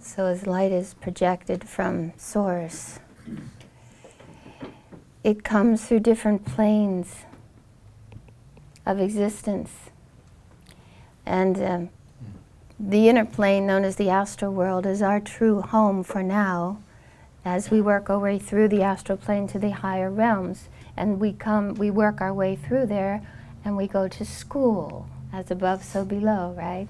So as light is projected from source, it comes through different planes of existence. And the inner plane, known as the astral world, is our true home for now, as we work our way through the astral plane to the higher realms. And we work our way through there, and we go to school, as above, so below, right?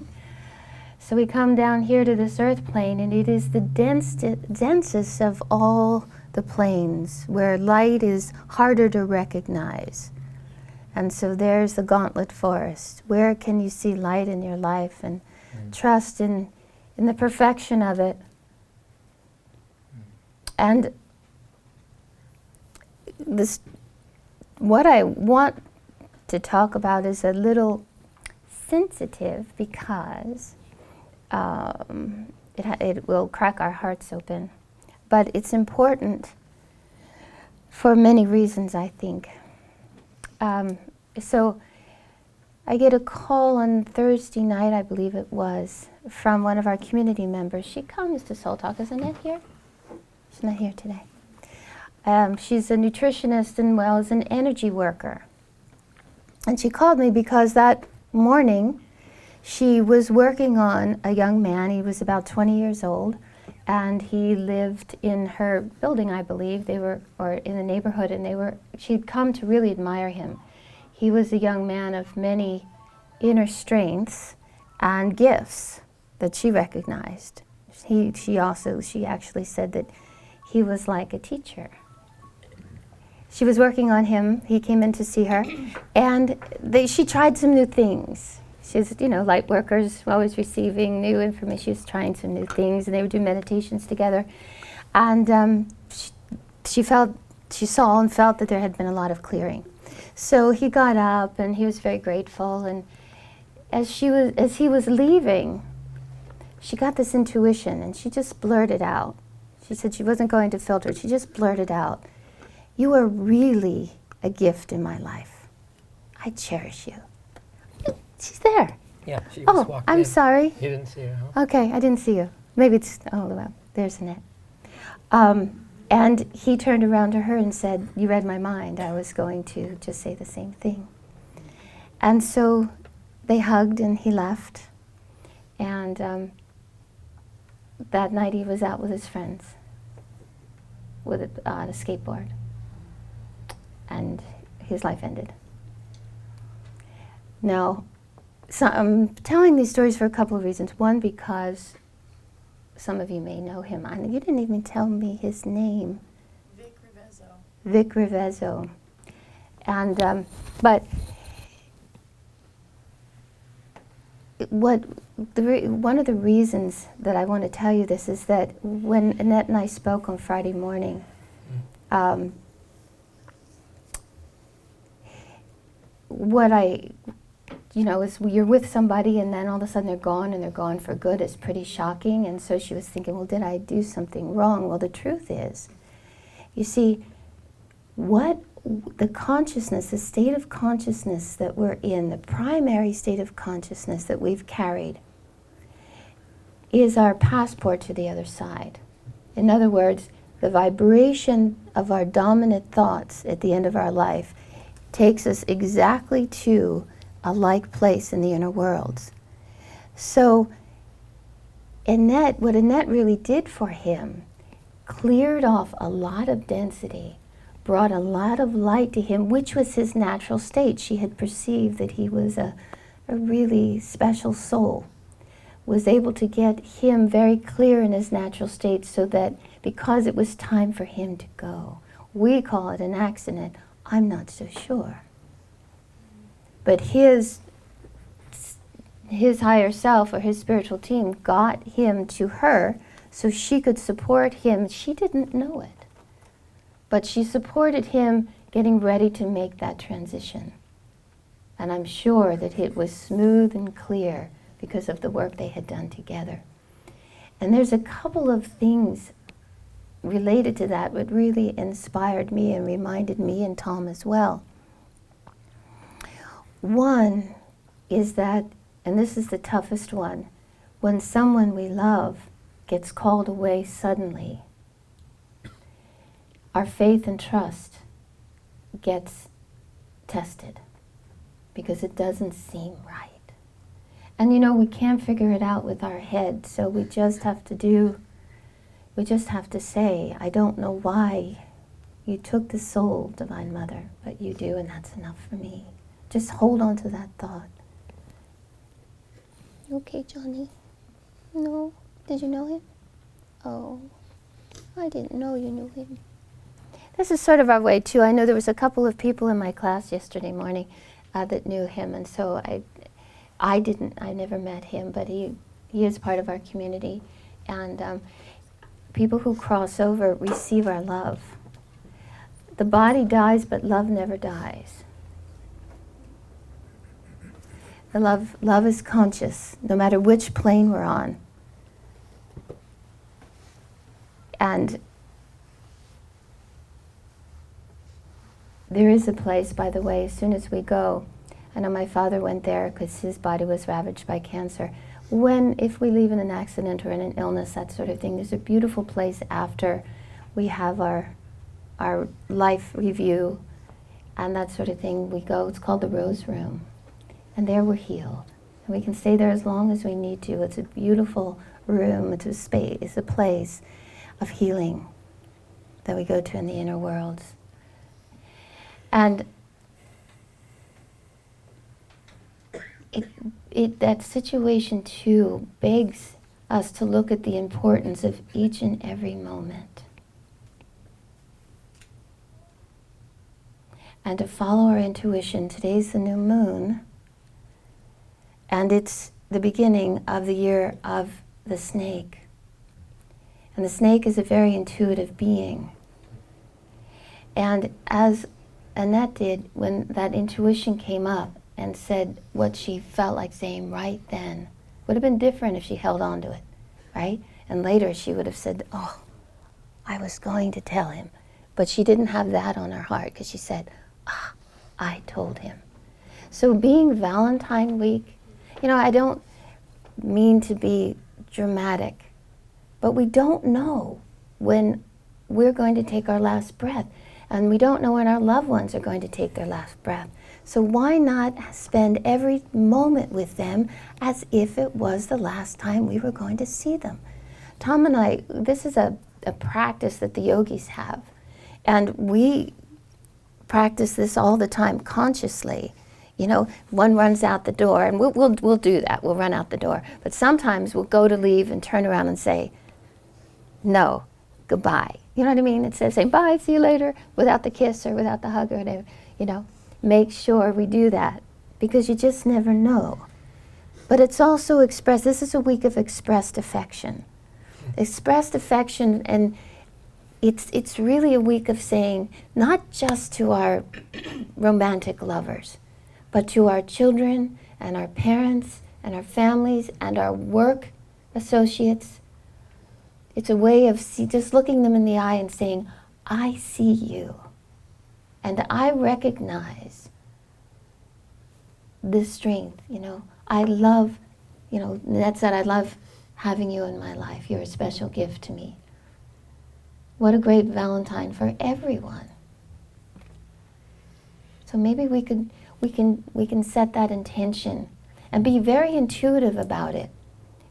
So we come down here to this earth plane, and it is the densest of all the planes, where light is harder to recognize. And so there's the gauntlet forest. Where can you see light in your life and trust in the perfection of it? And this, what I want to talk about is a little sensitive, because it will crack our hearts open. But it's important for many reasons, I think. So I get a call on Thursday night, I believe it was, from one of our community members. She comes to Soul Talk. Is Annette here? She's not here today. She's a nutritionist and well as an energy worker. And she called me because that morning she was working on a young man. He was about 20 years old, and he lived in her building, I believe. Or in the neighborhood, and she'd come to really admire him. He was a young man of many inner strengths and gifts that she recognized. She actually said that he was like a teacher. She was working on him. He came in to see her, and she tried some new things. She's, light workers, always receiving new information. She was trying some new things, and they would do meditations together. And she saw and felt that there had been a lot of clearing. So he got up, and he was very grateful. And as he was leaving, she got this intuition, and she just blurted out. She said she wasn't going to filter it. She just blurted out, "You are really a gift in my life. I cherish you." She's there. Yeah, she was walking in. I'm sorry. You didn't see her, huh? Okay, I didn't see you. Maybe it's, well, there's Annette. And he turned around to her and said, "You read my mind. I was going to just say the same thing." And so they hugged, and he left. And that night he was out with his friends with a skateboard. And his life ended. Now, so I'm telling these stories for a couple of reasons. One, because some of you may know him. And you didn't even tell me his name. Vick Revezzo. Vick Revezzo. And, but one of the reasons that I want to tell you this is that when Annette and I spoke on Friday morning, is you're with somebody and then all of a sudden they're gone, and they're gone for good. It's pretty shocking. And so she was thinking, well, did I do something wrong? Well, the truth is, you see, what the consciousness, the state of consciousness that we're in, the primary state of consciousness that we've carried, is our passport to the other side. In other words, the vibration of our dominant thoughts at the end of our life takes us exactly to a like place in the inner worlds. So what Annette really did for him, cleared off a lot of density, brought a lot of light to him, which was his natural state. She had perceived that he was a really special soul, was able to get him very clear in his natural state, so that because it was time for him to go, we call it an accident, I'm not so sure. But his higher self, or his spiritual team, got him to her so she could support him. She didn't know it, but she supported him getting ready to make that transition. And I'm sure that it was smooth and clear because of the work they had done together. And there's a couple of things related to that what really inspired me and reminded me and Tom as well. One is that, and this is the toughest one, when someone we love gets called away suddenly, our faith and trust gets tested because it doesn't seem right. And you know, we can't figure it out with our head, so we just have to say, I don't know why you took the soul, Divine Mother, but you do, and that's enough for me. Just hold on to that thought. Okay, Johnny. No? Did you know him? Oh, I didn't know you knew him. This is sort of our way, too. I know there was a couple of people in my class yesterday morning that knew him, and so I never met him, but he is part of our community. And people who cross over receive our love. The body dies, but love never dies. The love is conscious, no matter which plane we're on. And there is a place, by the way, as soon as we go, I know my father went there because his body was ravaged by cancer. If we leave in an accident or in an illness, that sort of thing, there's a beautiful place after we have our life review and that sort of thing. We go, it's called the Rose Room. And there we're healed. And we can stay there as long as we need to. It's a beautiful room, it's a space, it's a place of healing that we go to in the inner worlds. And that situation too begs us to look at the importance of each and every moment. And to follow our intuition. Today's the new moon. And it's the beginning of the year of the snake. And the snake is a very intuitive being. And as Annette did, when that intuition came up and said what she felt like saying right then, would have been different if she held on to it, right? And later she would have said, oh, I was going to tell him. But she didn't have that on her heart because she said, I told him. So being Valentine week, you know, I don't mean to be dramatic, but we don't know when we're going to take our last breath, and we don't know when our loved ones are going to take their last breath. So why not spend every moment with them as if it was the last time we were going to see them? Tom and I, this is a practice that the yogis have, and we practice this all the time consciously. You know, one runs out the door, and we'll do that. We'll run out the door. But sometimes we'll go to leave and turn around and say, no, goodbye. You know what I mean? Instead of saying, bye, see you later, without the kiss or without the hug or whatever, you know. Make sure we do that, because you just never know. But it's also expressed, this is a week of expressed affection. Expressed affection, and it's really a week of saying, not just to our romantic lovers, but to our children and our parents and our families and our work associates. It's a way of just looking them in the eye and saying, I see you. And I recognize this strength, you know. I love, you know, Ned said, I love having you in my life. You're a special gift to me. What a great Valentine for everyone. So maybe we can set that intention and be very intuitive about it,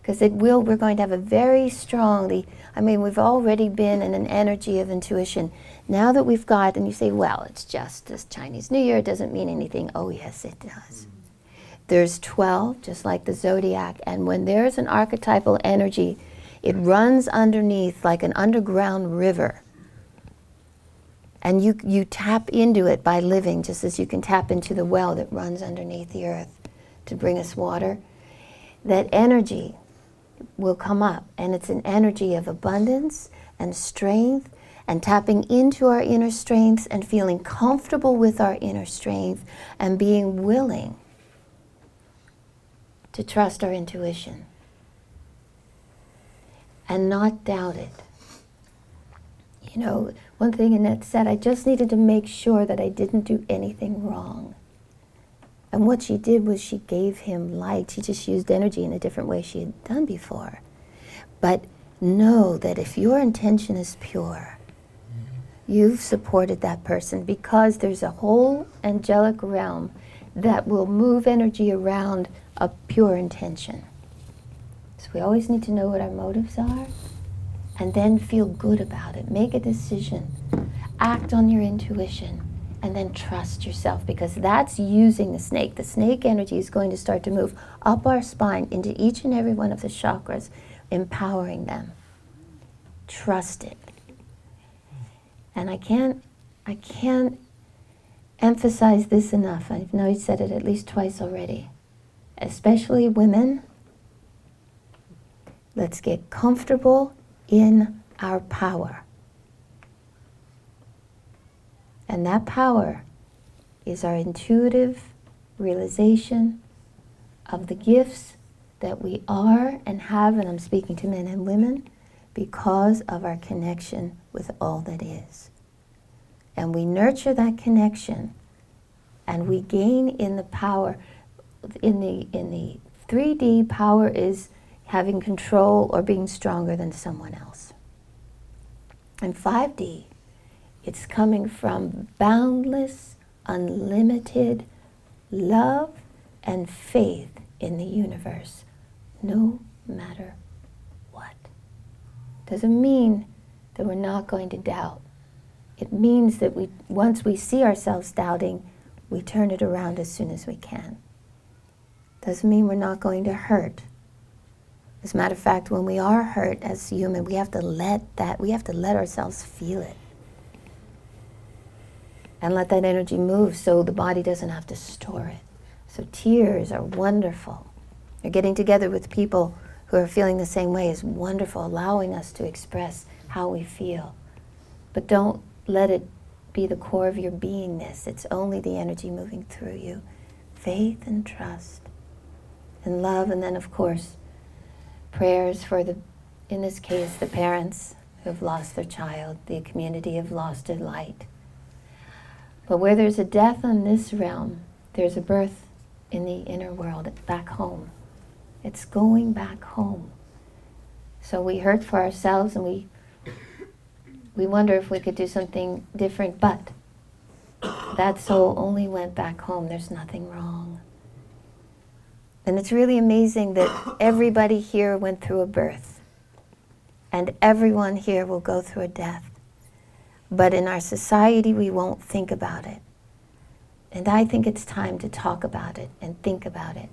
because we're going to have a very strongly, I mean, we've already been in an energy of intuition. Now that we've got, and you say, well, it's just this Chinese New Year, it doesn't mean anything. Oh yes, it does. There's 12, just like the zodiac, and when there's an archetypal energy, it runs underneath like an underground river. And you tap into it by living, just as you can tap into the well that runs underneath the earth to bring us water. That energy will come up, and it's an energy of abundance and strength, and tapping into our inner strengths and feeling comfortable with our inner strength and being willing to trust our intuition and not doubt it. You know, one thing Annette said, I just needed to make sure that I didn't do anything wrong. And what she did was she gave him light. She just used energy in a different way she had done before. But know that if your intention is pure, you've supported that person, because there's a whole angelic realm that will move energy around a pure intention. So we always need to know what our motives are and then feel good about it. Make a decision. Act on your intuition and then trust yourself, because that's using the snake. The snake energy is going to start to move up our spine into each and every one of the chakras, empowering them. Trust it. And I can't emphasize this enough. I know you said it at least twice already. Especially women, let's get comfortable in our power. And that power is our intuitive realization of the gifts that we are and have, and I'm speaking to men and women, because of our connection with all that is. And we nurture that connection, and we gain in the power. In the 3D, power is having control or being stronger than someone else. In 5D, it's coming from boundless, unlimited love and faith in the universe, no matter what. Doesn't mean that we're not going to doubt. It means that once we see ourselves doubting, we turn it around as soon as we can. Doesn't mean we're not going to hurt. As a matter of fact, when we are hurt as human, we have to let ourselves feel it. And let that energy move so the body doesn't have to store it. So tears are wonderful. Or getting together with people who are feeling the same way is wonderful, allowing us to express how we feel. But don't let it be the core of your beingness. It's only the energy moving through you. Faith and trust and love, and then of course prayers for in this case, the parents who have lost their child, the community have lost a light. But where there's a death in this realm, there's a birth in the inner world, back home. It's going back home. So we hurt for ourselves, and we wonder if we could do something different, but that soul only went back home. There's nothing wrong. And it's really amazing that everybody here went through a birth, and everyone here will go through a death. But in our society, we won't think about it. And I think it's time to talk about it and think about it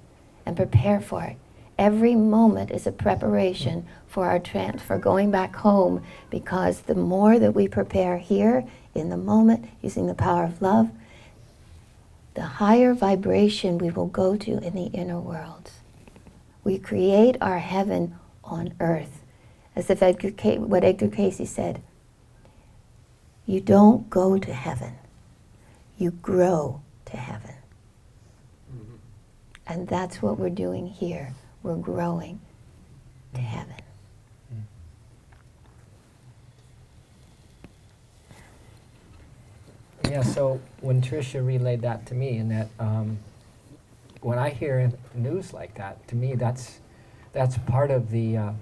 and prepare for it. Every moment is a preparation for our for going back home, because the more that we prepare here in the moment, using the power of love, the higher vibration we will go to in the inner worlds. We create our heaven on earth. As if what Edgar Cayce said, you don't go to heaven, you grow to heaven. Mm-hmm. And that's what we're doing here. We're growing to heaven. Yeah, so when Tricia relayed that to me, and that when I hear news like that, to me that's part of the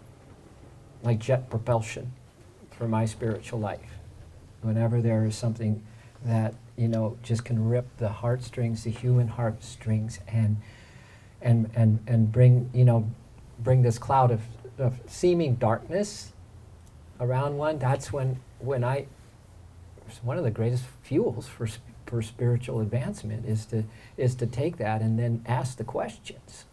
like jet propulsion for my spiritual life. Whenever there is something that, you know, just can rip the heartstrings, the human heartstrings, and bring this cloud of seeming darkness around one, that's when it's one of the greatest fuels for spiritual advancement is to take that and then ask the questions.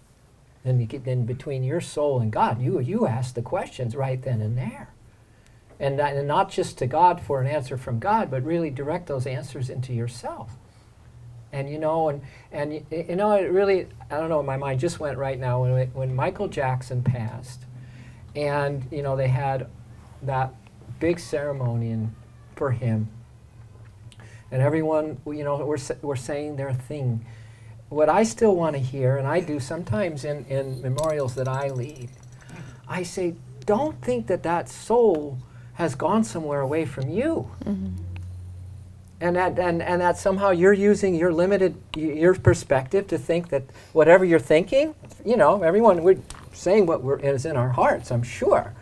Then between your soul and God, you ask the questions right then and there. And not just to God for an answer from God, but really direct those answers into yourself. And it really, I don't know, my mind just went right now when Michael Jackson passed, and they had that big ceremony for him, and everyone were saying their thing. What I still want to hear, and I do sometimes in memorials that I lead, I say, don't think that soul has gone somewhere away from you. Mm-hmm. And that somehow you're using your perspective to think that whatever you're thinking, everyone, we're saying what is in our hearts, I'm sure.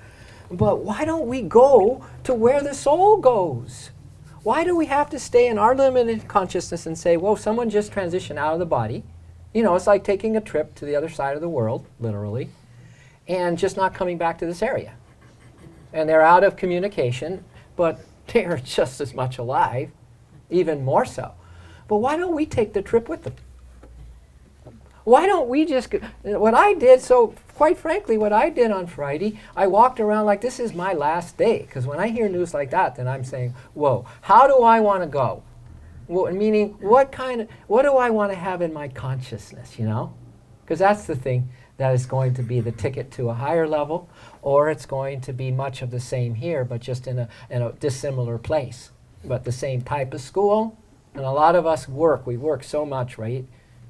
But why don't we go to where the soul goes? Why do we have to stay in our limited consciousness and say, whoa, someone just transitioned out of the body? You know, it's like taking a trip to the other side of the world, literally, and just not coming back to this area. And they're out of communication, but they're just as much alive, even more so. But why don't we take the trip with them? Why don't we just, what I did, so quite frankly, what I did on Friday, I walked around like this is my last day. Because when I hear news like that, then I'm saying, whoa, how do I want to go? Well, meaning, what do I want to have in my consciousness, you know? Because that's the thing that is going to be the ticket to a higher level, or it's going to be much of the same here, but just in a dissimilar place. But the same type of school, and a lot of us we work so much, right?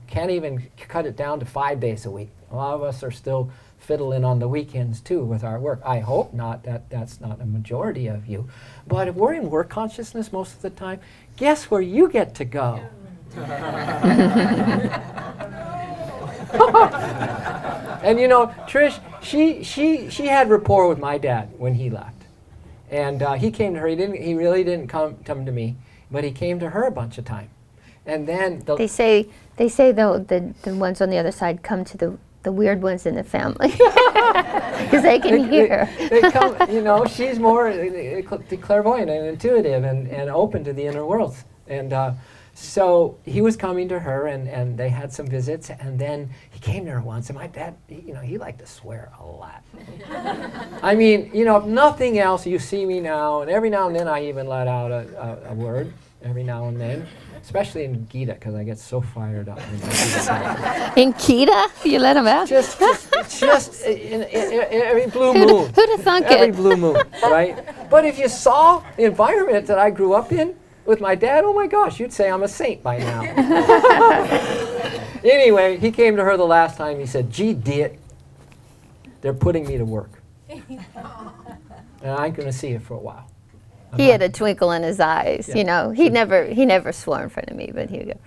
Can't even cut it down to 5 days a week. A lot of us are still fiddling on the weekends too with our work. I hope not, that's not a majority of you. But if we're in work consciousness most of the time, guess where you get to go? And you know, Trish, she had rapport with my dad when he left. And he came to her, he really didn't come to me, but he came to her a bunch of times. And then they say the ones on the other side come to the weird ones in the family because they can hear. They come, you know, she's more clairvoyant and intuitive and open to the inner worlds. And so he was coming to her, and they had some visits, and then he came to her once, and my dad, you know, he liked to swear a lot. I mean, you know, if nothing else, you see me now, and every now and then I even let out a word, every now and then. Especially in Gita, because I get so fired up. In Gita? You let him out? Just in every blue moon. Who'd have thunk every it? Blue moon, right? But if you saw the environment that I grew up in with my dad, oh my gosh, you'd say I'm a saint by now. Anyway, he came to her the last time. He said, gee, Dit, they're putting me to work. And I'm going to see it for a while. He had a twinkle in his eyes, you know. He never swore in front of me, but he would go.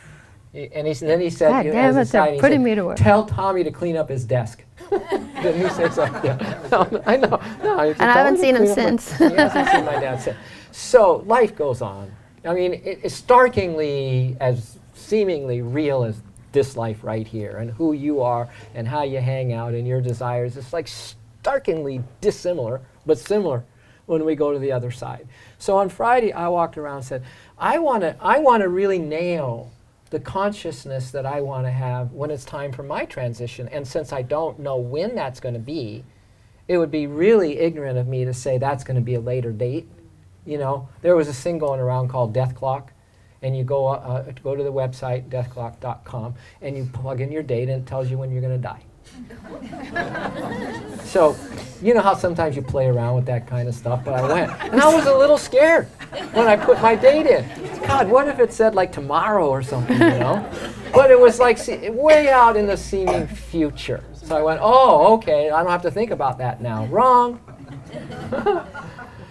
And then he said, God damn it, they're putting me to work. Tell Tommy to clean up his desk. Didn't he say so? Yeah. No, I know. No, and I haven't seen him since. He hasn't seen my dad since. So life goes on. I mean, it's starkingly as seemingly real as this life right here, and who you are, and how you hang out, and your desires. It's like starkingly dissimilar, but similar when we go to the other side. So on Friday, I walked around and said, I want to really nail the consciousness that I want to have when it's time for my transition. And since I don't know when that's going to be, it would be really ignorant of me to say that's going to be a later date. You know, there was a thing going around called Death Clock, and you go to the website, deathclock.com, and you plug in your date, and it tells you when you're going to die. So, you know how sometimes you play around with that kind of stuff, but I went. And I was a little scared when I put my date in. God, what if it said like tomorrow or something, you know? But it was like way out in the seeming future. So I went, oh, okay, I don't have to think about that now. Wrong.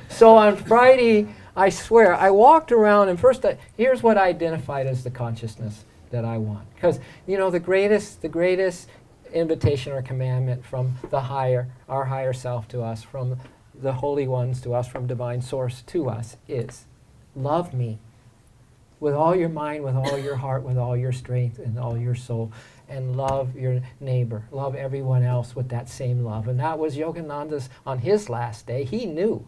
So on Friday, I swear, I walked around, and first, here's what I identified as the consciousness that I want. Because, you know, the greatest invitation or commandment from the higher, our higher self to us, from the holy ones to us, from divine source to us, is love me with all your mind, with all your heart, with all your strength and all your soul, and love your neighbor, love everyone else with that same love. And that was Yogananda's on his last day. He knew.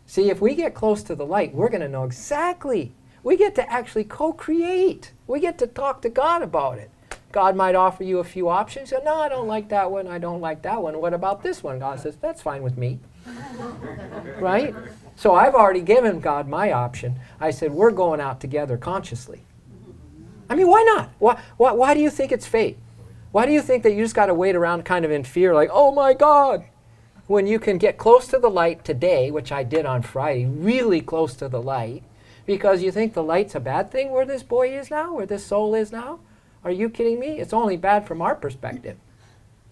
See, if we get close to the light, we're going to know exactly. We get to actually co-create. We get to talk to God about it. God might offer you a few options. You go, no, I don't like that one. I don't like that one. What about this one? God says, that's fine with me. Right? So I've already given God my option. I said, we're going out together consciously. I mean, why not? Why do you think it's fate? Why do you think that you just got to wait around kind of in fear like, oh my God, when you can get close to the light today, which I did on Friday, really close to the light, because you think the light's a bad thing where this boy is now, where this soul is now? Are you kidding me? It's only bad from our perspective.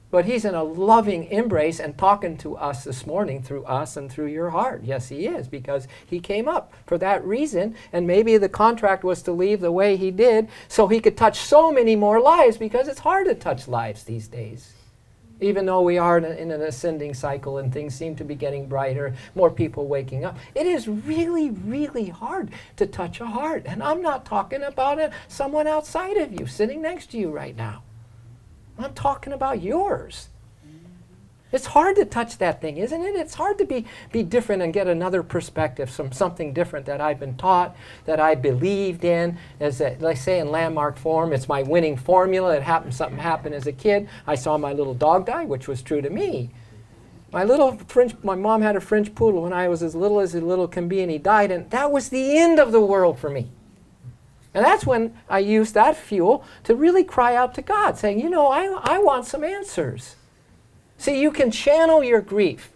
But he's in a loving embrace and talking to us this morning through us and through your heart. Yes, he is, because he came up for that reason. And maybe the contract was to leave the way he did so he could touch so many more lives, because it's hard to touch lives these days. Even though we are in an ascending cycle and things seem to be getting brighter, more people waking up, it is really, really hard to touch a heart. And I'm not talking about someone outside of you, sitting next to you right now. I'm talking about yours. It's hard to touch that thing, isn't it? It's hard to be different and get another perspective from something different that I've been taught, that I believed in. As I say in landmark form, it's my winning formula. Something happened as a kid. I saw my little dog die, which was true to me. My mom had a French poodle when I was as little can be, and he died, and that was the end of the world for me. And that's when I used that fuel to really cry out to God, saying, I want some answers. See, you can channel your grief.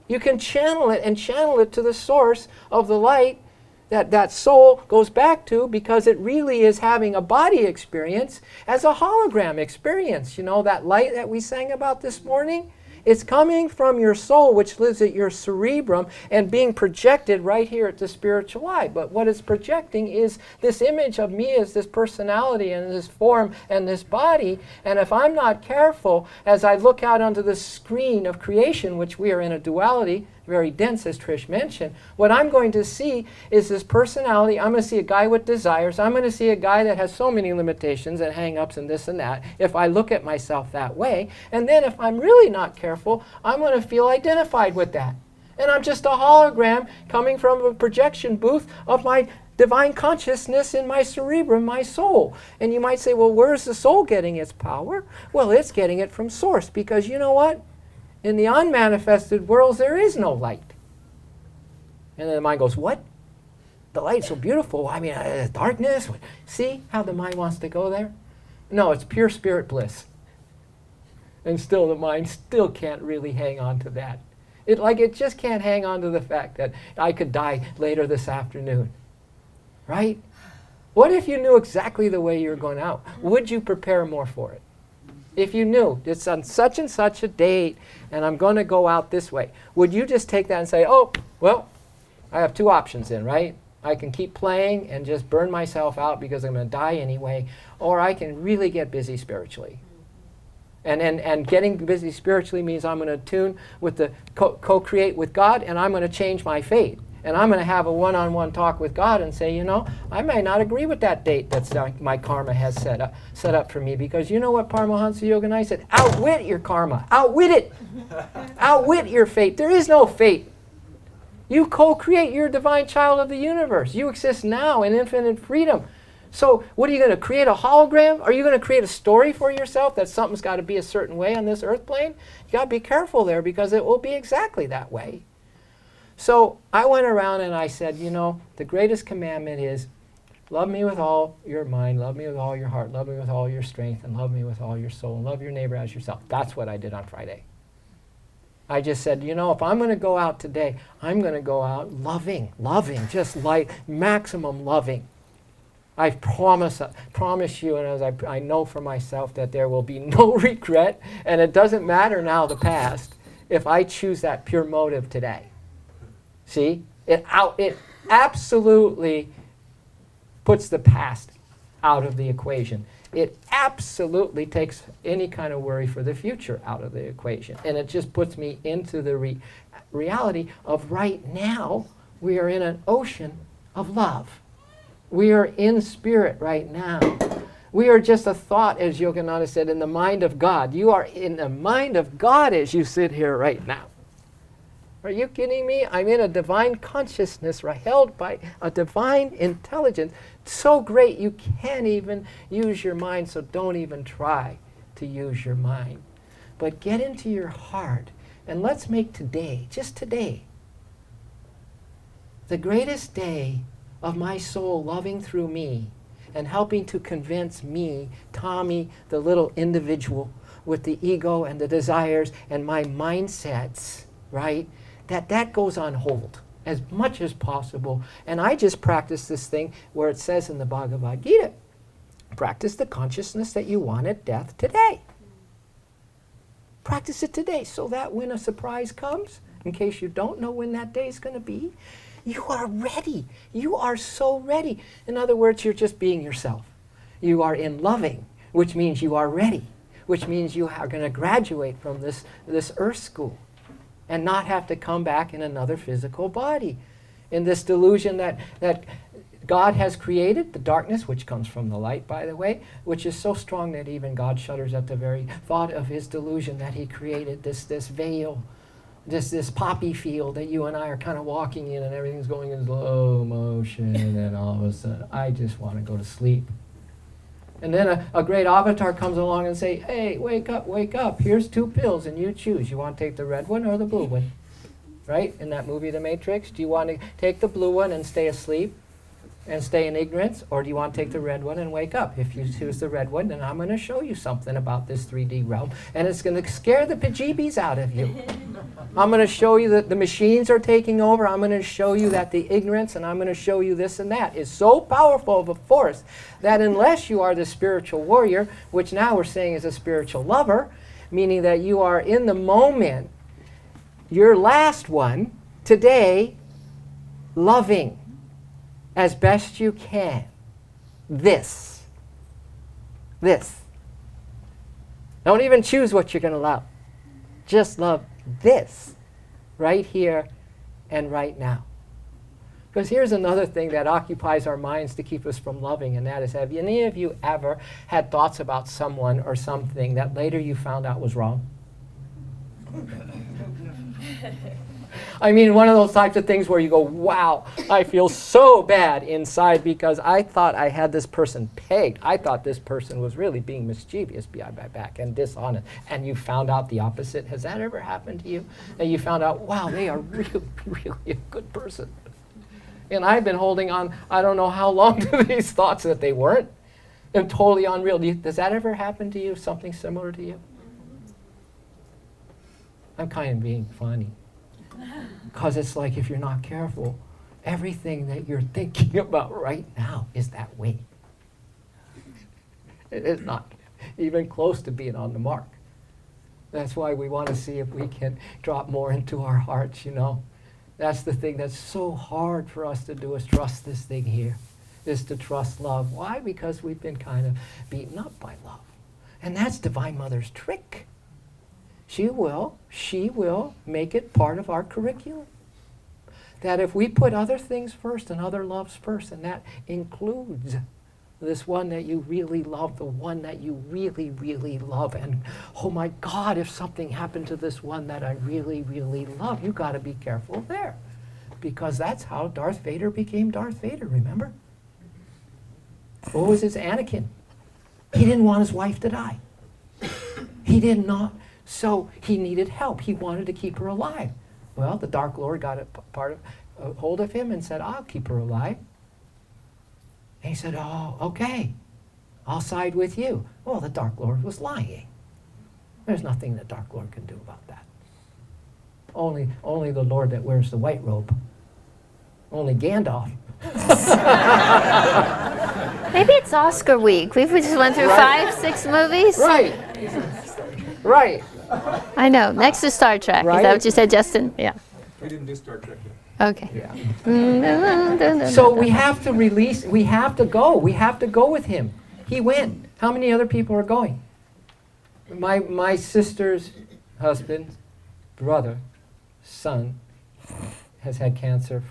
You can channel it to the source of the light that soul goes back to, because it really is having a body experience as a hologram experience. That light that we sang about this morning? It's coming from your soul, which lives at your cerebrum, and being projected right here at the spiritual eye. But what it's projecting is this image of me as this personality and this form and this body. And if I'm not careful, as I look out onto the screen of creation, which we are in a duality, very dense, as Trish mentioned, what I'm going to see is this personality. I'm going to see a guy with desires. I'm going to see a guy that has so many limitations and hang-ups and this and that, if I look at myself that way. And then if I'm really not careful, I'm going to feel identified with that. And I'm just a hologram coming from a projection booth of my divine consciousness in my cerebrum, my soul. And you might say, well, where's the soul getting its power? Well, it's getting it from source, because you know what? In the unmanifested worlds, there is no light. And then the mind goes, what? The light's so beautiful. I mean, darkness. See how the mind wants to go there? No, it's pure spirit bliss. And still the mind still can't really hang on to that. It just can't hang on to the fact that I could die later this afternoon. Right? What if you knew exactly the way you're going out? Would you prepare more for it? If you knew it's on such and such a date and I'm going to go out this way, would you just take that and say, oh, well, I have two options then, right? I can keep playing and just burn myself out because I'm going to die anyway, or I can really get busy spiritually. And getting busy spiritually means I'm going to tune with the co-create with God, and I'm going to change my fate. And I'm going to have a one-on-one talk with God and say, I may not agree with that date that's my karma has set up for me, because you know what Paramahansa Yogananda said? Outwit your karma. Outwit it. Outwit your fate. There is no fate. You co-create. You're a divine child of the universe. You exist now in infinite freedom. So what are you going to create, a hologram? Are you going to create a story for yourself that something's got to be a certain way on this earth plane? You got to be careful there, because it will be exactly that way. So I went around and I said, the greatest commandment is love me with all your mind, love me with all your heart, love me with all your strength, and love me with all your soul, and love your neighbor as yourself. That's what I did on Friday. I just said, if I'm going to go out today, I'm going to go out loving, just like maximum loving. I promise you, and as I know for myself, that there will be no regret, and it doesn't matter now the past if I choose that pure motive today. See, it absolutely puts the past out of the equation. It absolutely takes any kind of worry for the future out of the equation. And it just puts me into the reality of right now, we are in an ocean of love. We are in spirit right now. We are just a thought, as Yogananda said, in the mind of God. You are in the mind of God as you sit here right now. Are you kidding me? I'm in a divine consciousness, held by a divine intelligence. So great you can't even use your mind, so don't even try to use your mind. But get into your heart, and let's make today, just today, the greatest day of my soul loving through me and helping to convince me, Tommy, the little individual with the ego and the desires and my mindsets, right? That goes on hold as much as possible. And I just practice this thing where it says in the Bhagavad Gita, practice the consciousness that you want at death today. Practice it today, so that when a surprise comes, in case you don't know when that day is going to be, you are ready. You are so ready. In other words, you're just being yourself. You are in loving, which means you are ready, which means you are going to graduate from this earth school and not have to come back in another physical body. In this delusion that God has created, the darkness, which comes from the light, by the way, which is so strong that even God shudders at the very thought of his delusion that he created this veil, this poppy field that you and I are kind of walking in, and everything's going in slow motion, and all of a sudden, I just want to go to sleep. And then a great avatar comes along and say, hey, wake up, here's 2 pills, and you choose. You want to take the red one or the blue one? Right? In that movie, The Matrix, do you want to take the blue one and stay asleep and stay in ignorance, or do you want to take the red one and wake up? If you choose the red one, then I'm going to show you something about this 3D realm, and it's going to scare the bejeebies out of you. I'm going to show you that the machines are taking over. I'm going to show you that the ignorance, and I'm going to show you this and that is so powerful of a force that unless you are the spiritual warrior, which now we're saying is a spiritual lover, meaning that you are in the moment, your last one, today, loving as best you can. This. Don't even choose what you're going to love. Just love this, right here and right now. Because here's another thing that occupies our minds to keep us from loving, and that is, have any of you ever had thoughts about someone or something that later you found out was wrong? I mean, one of those types of things where you go, wow, I feel so bad inside because I thought I had this person pegged. I thought this person was really being mischievous behind my back and dishonest. And you found out the opposite. Has that ever happened to you? And you found out, wow, they are really, really a good person. And I've been holding on, I don't know how long to these thoughts that they weren't. And totally unreal. Does that ever happen to you? Something similar to you? I'm kind of being funny. Because it's like, if you're not careful, everything that you're thinking about right now is that way. It is not even close to being on the mark. That's why we want to see if we can drop more into our hearts, you know. That's the thing that's so hard for us to do, is trust this thing here, is to trust love. Why? Because we've been kind of beaten up by love. And that's Divine Mother's trick. She will make it part of our curriculum. That if we put other things first and other loves first, and that includes this one that you really love, the one that you really, really love, and oh my God, if something happened to this one that I really, really love, you got to be careful there. Because that's how Darth Vader became Darth Vader, remember? What was his Anakin? He didn't want his wife to die. He did not. So he needed help. He wanted to keep her alive. Well, the Dark Lord got a hold of him and said, I'll keep her alive. And he said, oh, okay, I'll side with you. Well, the Dark Lord was lying. There's nothing the Dark Lord can do about that. Only the Lord that wears the white robe. Only Gandalf. Maybe it's Oscar week. We just went through 5, 6 movies. Right. Right. I know. Next is Star Trek. Right? Is that what you said, Justin? Yeah. We didn't do Star Trek yet. Okay. Yeah. So we have to release, we have to go with him. He went. How many other people are going? My sister's husband, brother, son, has had cancer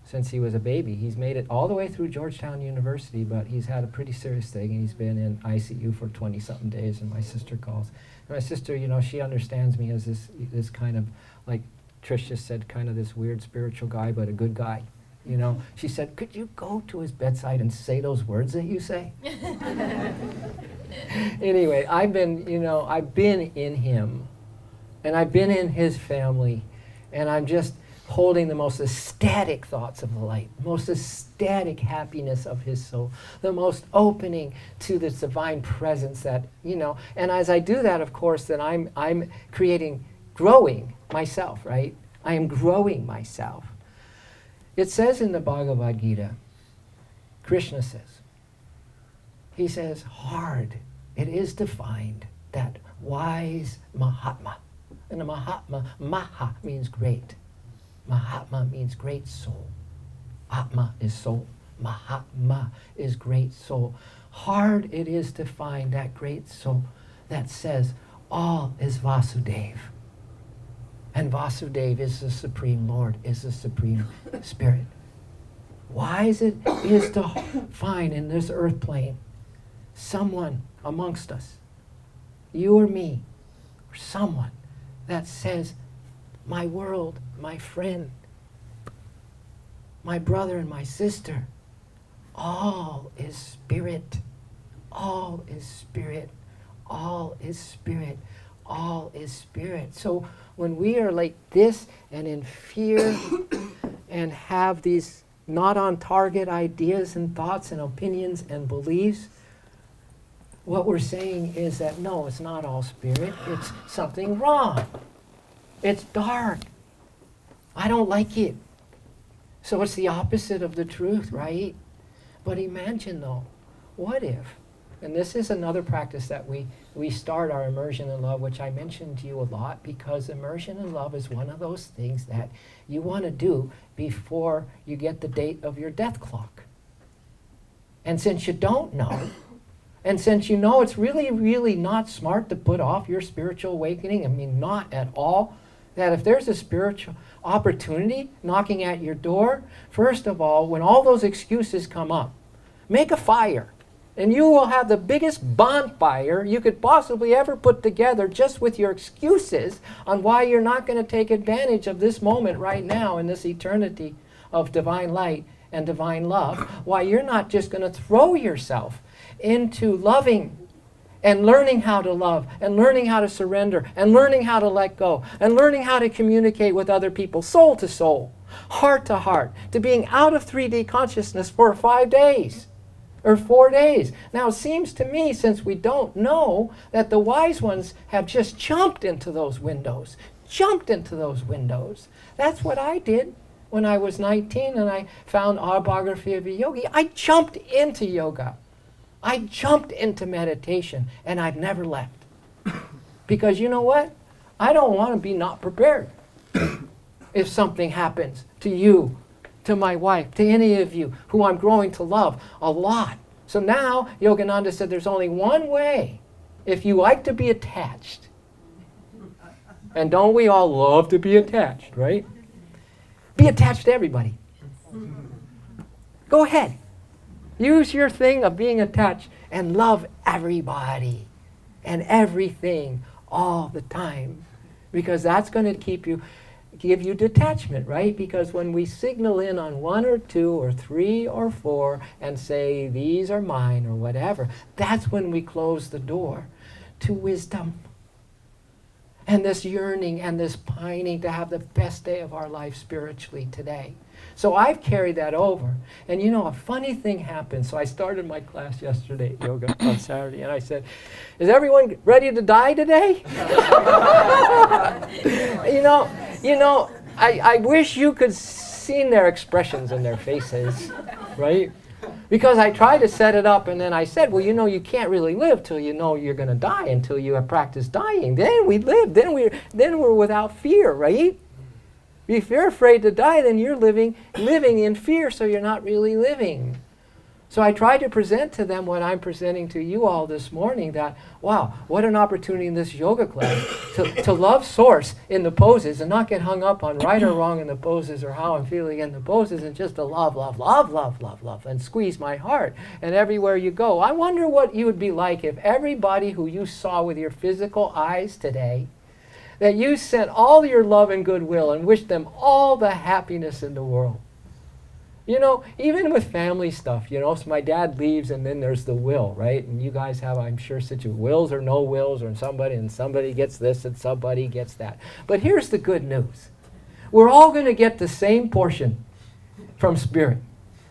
since he was a baby. He's made it all the way through Georgetown University, but he's had a pretty serious thing, and he's been in ICU for 20-something days, and my sister calls. And my sister, you know, she understands me as this kind of, like Trish just said, kind of this weird spiritual guy, but a good guy. You know, she said, could you go to his bedside and say those words that you say? Anyway, I've been in him, and I've been in his family, and I'm just holding the most ecstatic thoughts of the light, most ecstatic happiness of his soul, the most opening to this divine presence that, you know, and as I do that, of course, then I'm growing myself, right? I am growing myself. It says in the Bhagavad Gita, Krishna says, he says, hard, it is defined that wise Mahatma, and a Mahatma, Maha means great. Mahatma means great soul. Atma is soul. Mahatma is great soul. Hard it is to find that great soul that says all is Vasudev. And Vasudev is the Supreme Lord, is the Supreme Spirit. Wise it is to find in this earth plane someone amongst us, you or me, or someone that says, my world, my friend, my brother and my sister, all is spirit. All is spirit. All is spirit. All is spirit. So when we are like this and in fear and have these not on target ideas and thoughts and opinions and beliefs, what we're saying is that no, it's not all spirit. It's something wrong. It's dark. I don't like it. So it's the opposite of the truth, right? But imagine though, what if, and this is another practice that we start our immersion in love, which I mentioned to you a lot, because immersion in love is one of those things that you want to do before you get the date of your death clock. And since you don't know, and since you know it's really, really not smart to put off your spiritual awakening, I mean, not at all, that if there's a spiritual opportunity knocking at your door, first of all, when all those excuses come up, make a fire. And you will have the biggest bonfire you could possibly ever put together just with your excuses on why you're not going to take advantage of this moment right now in this eternity of divine light and divine love, why you're not just going to throw yourself into loving and learning how to love, and learning how to surrender, and learning how to let go, and learning how to communicate with other people, soul to soul, heart to heart, to being out of 3D consciousness for 5 days or 4 days. Now it seems to me, since we don't know, that the wise ones have just jumped into those windows, jumped into those windows. That's what I did when I was 19 and I found Autobiography of a Yogi. I jumped into yoga. I jumped into meditation, and I've never left. Because you know what? I don't want to be not prepared. If something happens to you, to my wife, to any of you who I'm growing to love a lot. So now, Yogananda said there's only one way if you like to be attached. And don't we all love to be attached, right? Be attached to everybody. Go ahead. Use your thing of being attached and love everybody and everything all the time, because that's going to give you detachment, right? Because when we signal in on 1 or 2 or 3 or 4 and say, these are mine or whatever, that's when we close the door to wisdom and this yearning and this pining to have the best day of our life spiritually today. So I've carried that over. And you know, a funny thing happened. So I started my class yesterday, yoga, on Saturday, and I said, is everyone ready to die today? You know, I wish you could seen their expressions in their faces, right? Because I tried to set it up, and then I said, well, you know, you can't really live till you know you're going to die, until you have practiced dying. Then we live. Then we're without fear, right? If you're afraid to die, then you're living in fear, so you're not really living. So I tried to present to them what I'm presenting to you all this morning, that, wow, what an opportunity in this yoga class to love Source in the poses and not get hung up on right or wrong in the poses or how I'm feeling in the poses, and just to love, love, love, love, love, love, and squeeze my heart. And everywhere you go, I wonder what you would be like if everybody who you saw with your physical eyes today, that you sent all your love and goodwill and wished them all the happiness in the world. You know, even with family stuff, you know, so my dad leaves and then there's the will, right? And you guys have, I'm sure, such wills or no wills, or somebody gets this and somebody gets that. But here's the good news. We're all going to get the same portion from Spirit,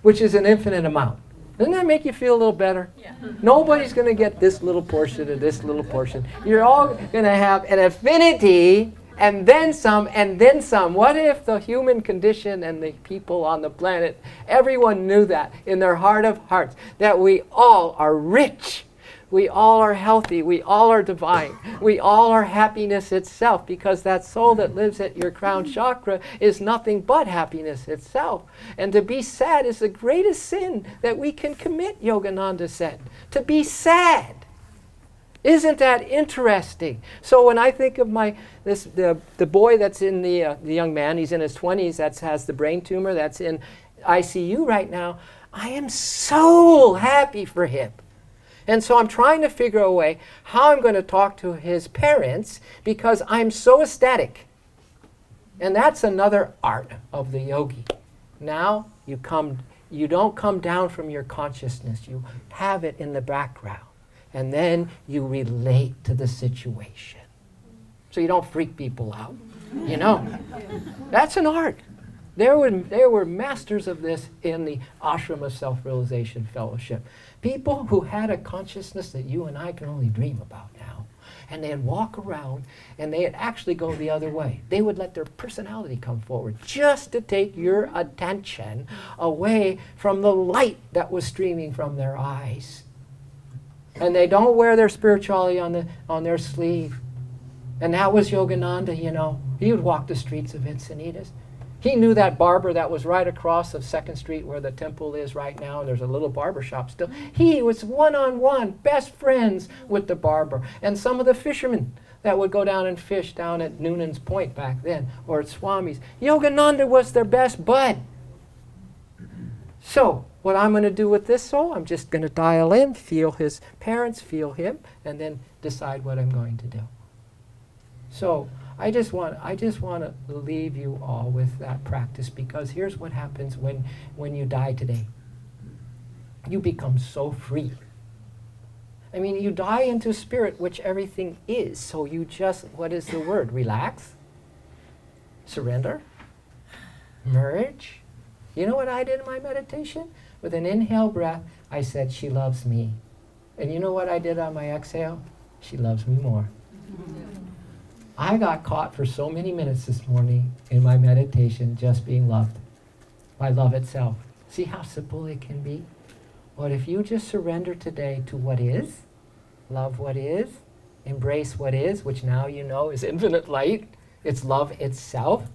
which is an infinite amount. Doesn't that make you feel a little better? Yeah. Nobody's going to get this little portion or this little portion. You're all going to have an affinity, and then some, and then some. What if the human condition and the people on the planet, everyone knew that in their heart of hearts, that we all are rich, we all are healthy, we all are divine, we all are happiness itself, because that soul that lives at your crown chakra is nothing but happiness itself. And to be sad is the greatest sin that we can commit, Yogananda said. To be sad. Isn't that interesting? So when I think of the boy that's in the young man, he's in his 20s, that has the brain tumor, that's in ICU right now, I am so happy for him. And so I'm trying to figure a way how I'm going to talk to his parents because I'm so ecstatic. And that's another art of the yogi. Now you don't come down from your consciousness. You have it in the background. And then you relate to the situation. So you don't freak people out. You know? That's an art. There were masters of this in the Ashram of Self-Realization Fellowship. People who had a consciousness that you and I can only dream about now. And they'd walk around and they'd actually go the other way. They would let their personality come forward just to take your attention away from the light that was streaming from their eyes. And they don't wear their spirituality on their sleeve. And that was Yogananda, you know. He would walk the streets of Encinitas. He knew that barber that was right across of 2nd Street where the temple is right now. There's a little barber shop still. He was one-on-one, best friends with the barber. And some of the fishermen that would go down and fish down at Noonan's Point back then, or at Swami's. Yogananda was their best bud. So, what I'm going to do with this soul, I'm just going to dial in, feel his parents, feel him, and then decide what I'm going to do. So, I just want to leave you all with that practice, because here's what happens when you die today. You become so free. I mean, you die into spirit, which everything is. So you just, what is the word? Relax? Surrender? Merge? You know what I did in my meditation? With an inhale breath, I said, she loves me. And you know what I did on my exhale? She loves me more. I got caught for so many minutes this morning in my meditation just being loved by love itself. See how simple it can be? But if you just surrender today to what is, love what is, embrace what is, which now you know is infinite light, it's love itself,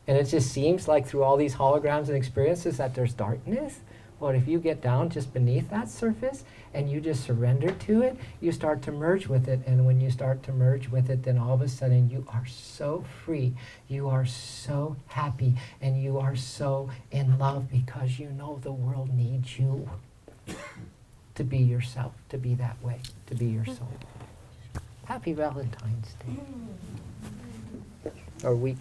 and it just seems like through all these holograms and experiences that there's darkness. Well, if you get down just beneath that surface and you just surrender to it, you start to merge with it. And when you start to merge with it, then all of a sudden you are so free, you are so happy, and you are so in love because you know the world needs you to be yourself, to be that way, to be your soul. Happy Valentine's Day. Or week.